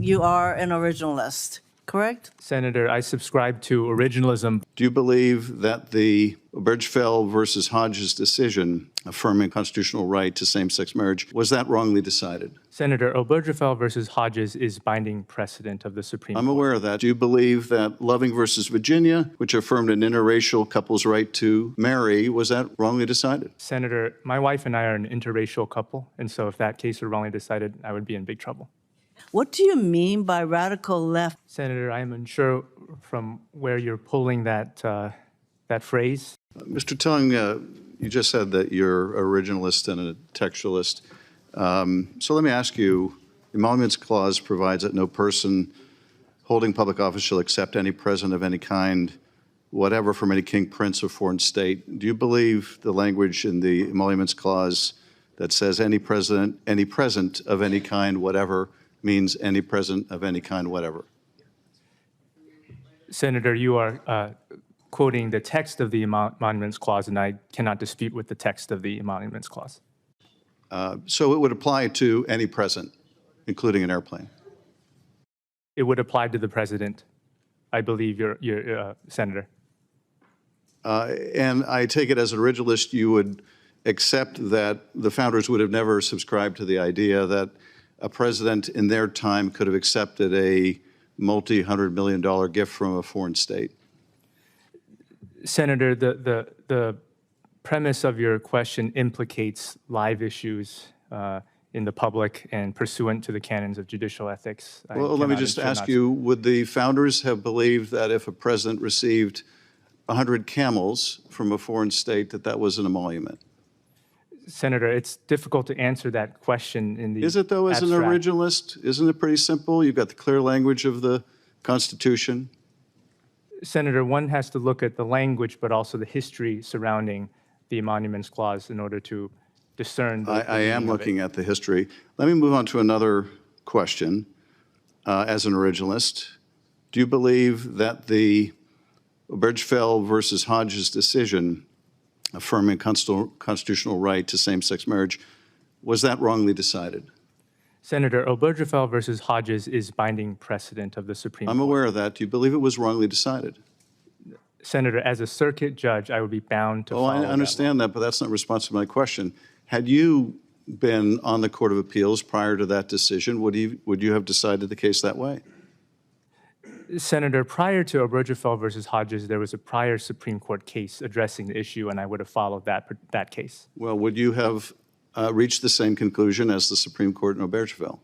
you are an originalist, correct? Senator, I subscribe to originalism. Do you believe that the Obergefell versus Hodges decision affirming constitutional right to same-sex marriage, was that wrongly decided? Senator, Obergefell versus Hodges is binding precedent of the Supreme Court. I'm aware of that. Do you believe that Loving versus Virginia, which affirmed an interracial couple's right to marry, was that wrongly decided? Senator, my wife and I are an interracial couple, and so if that case were wrongly decided, I would be in big trouble. What do you mean by radical left? Senator, I am unsure from where you're pulling that phrase. Mr. Tung, you just said that you're originalist and a textualist. So let me ask you, the Emoluments Clause provides that no person holding public office shall accept any present of any kind, whatever, from any king, prince, or foreign state. Do you believe the language in the Emoluments Clause that says any present of any kind, whatever, means any present of any kind, whatever? Senator, you are quoting the text of the Emoluments Clause, and I cannot dispute with the text of the Emoluments Clause. So it would apply to any present, including an airplane? It would apply to the president, I believe, your Senator. And I take it as an originalist, you would accept that the founders would have never subscribed to the idea that a president in their time could have accepted a multi-$100-million gift from a foreign state? Senator, the premise of your question implicates live issues in the public and pursuant to the canons of judicial ethics. Well, let me just ask you, would the founders have believed that if a president received 100 camels from a foreign state, that that was an emolument? Senator, it's difficult to answer that question in the Is it, though, as an originalist? Isn't it pretty simple? You've got the clear language of the Constitution. Senator, one has to look at the language, but also the history surrounding the Emoluments Clause in order to discern. I am looking at the history. Let me move on to another question. As an originalist, do you believe that the Obergefell versus Hodges decision affirming constitutional right to same-sex marriage, was that wrongly decided? Senator, Obergefell versus Hodges is binding precedent of the Supreme Court. I'm aware of that. Do you believe it was wrongly decided? Senator, as a circuit judge, I would be bound to follow I understand that, but that's not responsive to my question. Had you been on the Court of Appeals prior to that decision, would you have decided the case that way? Senator, prior to Obergefell versus Hodges, there was a prior Supreme Court case addressing the issue, and I would have followed that case. Well, would you have reached the same conclusion as the Supreme Court in Obergefell?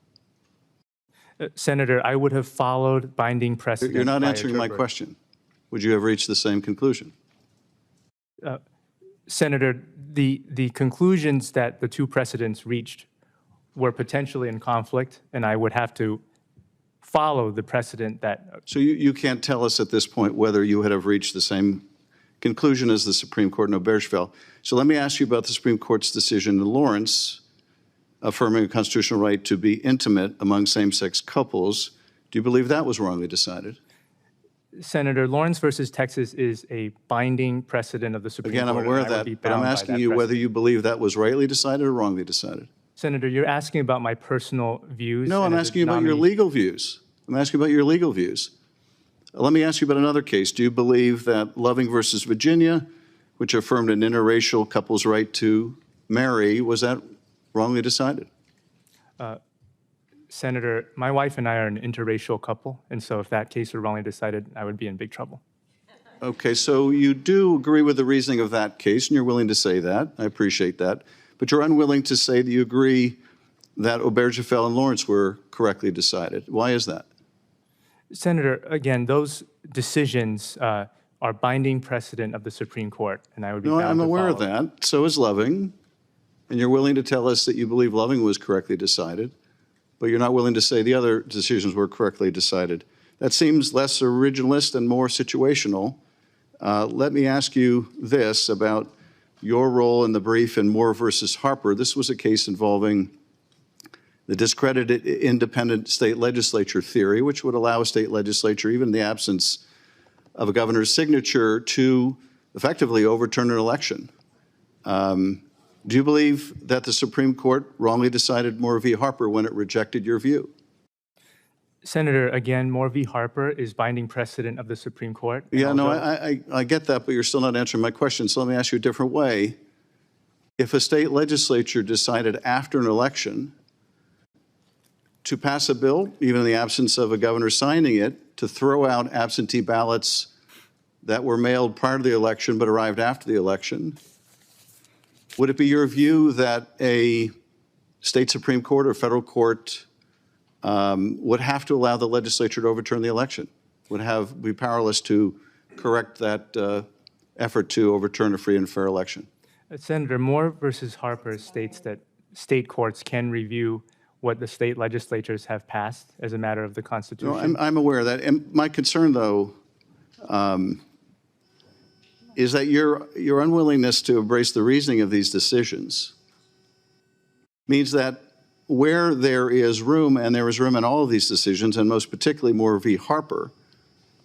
Senator, I would have followed binding precedent. You're not answering my question. Would you have reached the same conclusion? Senator, the conclusions that the two precedents reached were potentially in conflict, and I would have to follow the precedent that... So you can't tell us at this point whether you would have reached the same conclusion as the Supreme Court in Obergefell. So let me ask you about the Supreme Court's decision in Lawrence affirming a constitutional right to be intimate among same-sex couples. Do you believe that was wrongly decided? Senator, Lawrence versus Texas is a binding precedent of the Supreme Court. Again, I'm aware of that, but I'm asking you whether you believe that was rightly decided or wrongly decided. Senator, you're asking about my personal views. No, I'm asking you about your legal views. I'm asking about your legal views. Let me ask you about another case. Do you believe that Loving versus Virginia, which affirmed an interracial couple's right to marry, was that wrongly decided? Senator, my wife and I are an interracial couple, and so if that case were wrongly decided, I would be in big trouble. Okay, so you do agree with the reasoning of that case, and you're willing to say that. I appreciate that. But you're unwilling to say that you agree that Obergefell and Lawrence were correctly decided. Why is that? Senator, again, those decisions are binding precedent of the Supreme Court, and I would be bound to follow. I'm aware of that. So is Loving. And you're willing to tell us that you believe Loving was correctly decided, but you're not willing to say the other decisions were correctly decided. That seems less originalist and more situational. Let me ask you this about your role in the brief in Moore versus Harper. This was a case involving the discredited independent state legislature theory, which would allow a state legislature, even in the absence of a governor's signature, to effectively overturn an election. Do you believe that the Supreme Court wrongly decided Moore v. Harper when it rejected your view? Senator, again, Moore v. Harper is binding precedent of the Supreme Court. and Yeah, no, although- I get that, but you're still not answering my question. So let me ask you a different way. If a state legislature decided after an election to pass a bill, even in the absence of a governor signing it, to throw out absentee ballots that were mailed prior to the election but arrived after the election, would it be your view that a state Supreme Court or federal court would have to allow the legislature to overturn the election, would be powerless to correct that effort to overturn a free and fair election? Senator, Moore versus Harper states that state courts can review what the state legislatures have passed as a matter of the Constitution. No, I'm aware of that. And my concern, though, is that your unwillingness to embrace the reasoning of these decisions means that where there is room, and there is room in all of these decisions, and most particularly Moore v. Harper,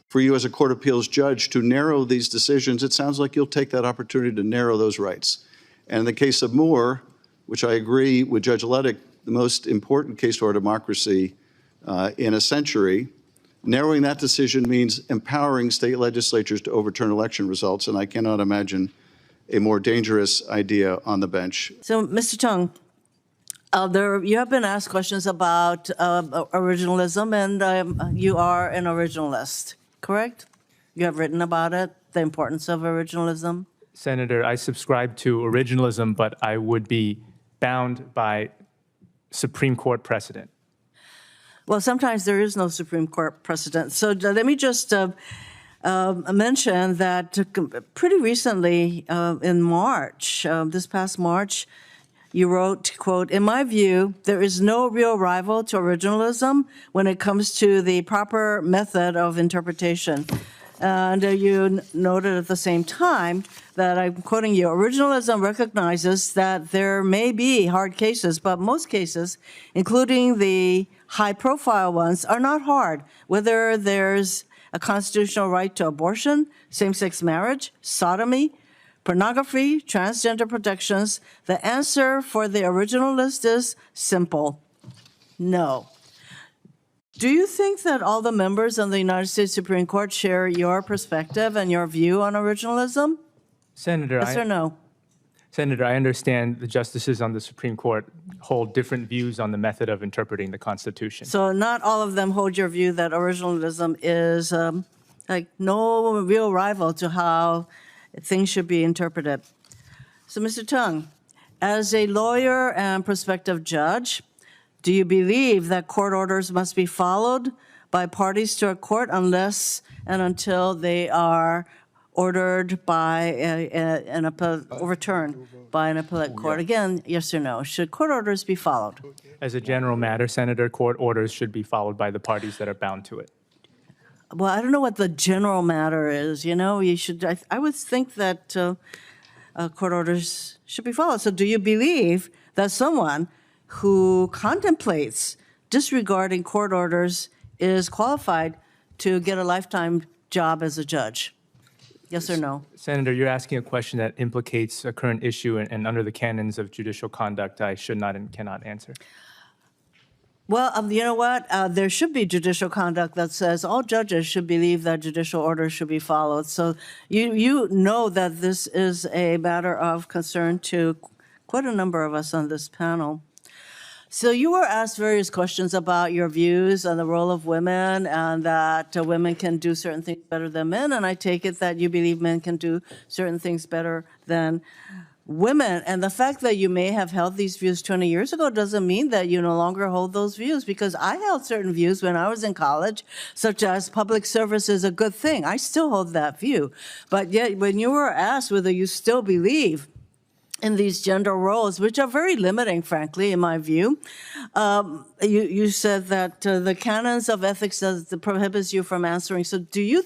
for you as a court of appeals judge to narrow these decisions, it sounds like you'll take that opportunity to narrow those rights. And in the case of Moore, which I agree with Judge Luddick, the most important case to our democracy in a century, narrowing that decision means empowering state legislatures to overturn election results, and I cannot imagine a more dangerous idea on the bench. So, Mr. Tung, you have been asked questions about originalism, and you are an originalist, correct? You have written about it, the importance of originalism. Senator, I subscribe to originalism, but I would be bound by Supreme Court precedent. Well, sometimes there is no Supreme Court precedent. So let me just mention that pretty recently in March, this past March, you wrote, quote, "In my view, there is no real rival to originalism when it comes to the proper method of interpretation." And you noted at the same time that, I'm quoting you, "Originalism recognizes that there may be hard cases, but most cases, including the high-profile ones, are not hard, whether there's a constitutional right to abortion, same-sex marriage, sodomy, pornography, transgender protections. The answer for the originalist is simple: no." Do you think that all the members of the United States Supreme Court share your perspective and your view on originalism? Senator, Yes or no? Senator, I understand the justices on the Supreme Court hold different views on the method of interpreting the Constitution. So not all of them hold your view that originalism is like no real rival to how things should be interpreted. So, Mr. Tung, as a lawyer and prospective judge, do you believe that court orders must be followed by parties to a court unless and until they are ordered by overturned by an appellate court? Again, yes or no? Should court orders be followed? As a general matter, Senator, court orders should be followed by the parties that are bound to it. Well, I don't know what the general matter is. You know, you should. I would think that court orders should be followed. So, do you believe that someone who contemplates disregarding court orders is qualified to get a lifetime job as a judge? Yes or no? Senator, you're asking a question that implicates a current issue, and under the canons of judicial conduct, I should not and cannot answer. Well, you know what? There should be judicial conduct that says all judges should believe that judicial orders should be followed. So you know that this is a matter of concern to quite a number of us on this panel. So you were asked various questions about your views on the role of women and that women can do certain things better than men, and I take it that you believe men can do certain things better than women. And the fact that you may have held these views 20 years ago doesn't mean that you no longer hold those views, because I held certain views when I was in college, such as public service is a good thing. I still hold that view. But yet when you were asked whether you still believe in these gender roles, which are very limiting, frankly, in my view, you said that the canons of ethics prohibits you from answering. So do you,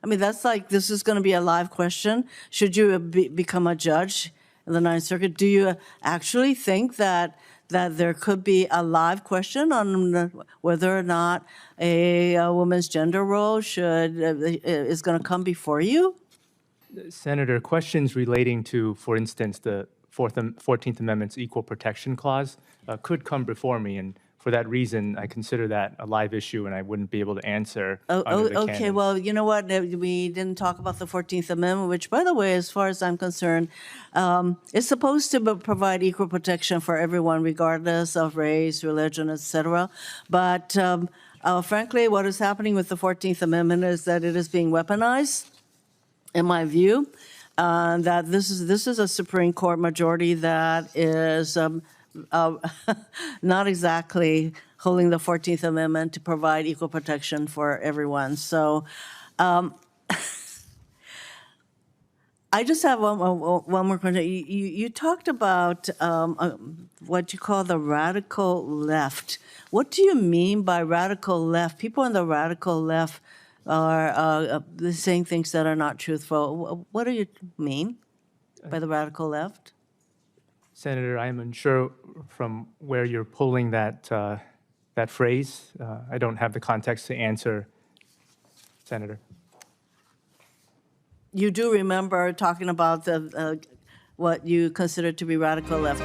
I mean, that's like, this is going to be a live question. Should you become a judge in the Ninth Circuit? Do you actually think that there could be a live question on whether or not a woman's gender role is going to come before you? Senator, questions relating to, for instance, the 14th Amendment's Equal Protection Clause could come before me, and for that reason, I consider that a live issue, and I wouldn't be able to answer under the Okay, canons. well, you know what? We didn't talk about the 14th Amendment, which, by the way, as far as I'm concerned, is supposed to provide equal protection for everyone, regardless of race, religion, etc. But frankly, what is happening with the 14th Amendment is that it is being weaponized, in my view, that this is a Supreme Court majority that is not exactly holding the 14th Amendment to provide equal protection for everyone. So I just have one more question. You talked about what you call the radical left. What do you mean by radical left? People on the radical left are saying things that are not truthful. What do you mean by the radical left? Senator, I am unsure from where you're pulling that phrase. I don't have the context to answer, Senator. You do remember talking about what you consider to be radical left.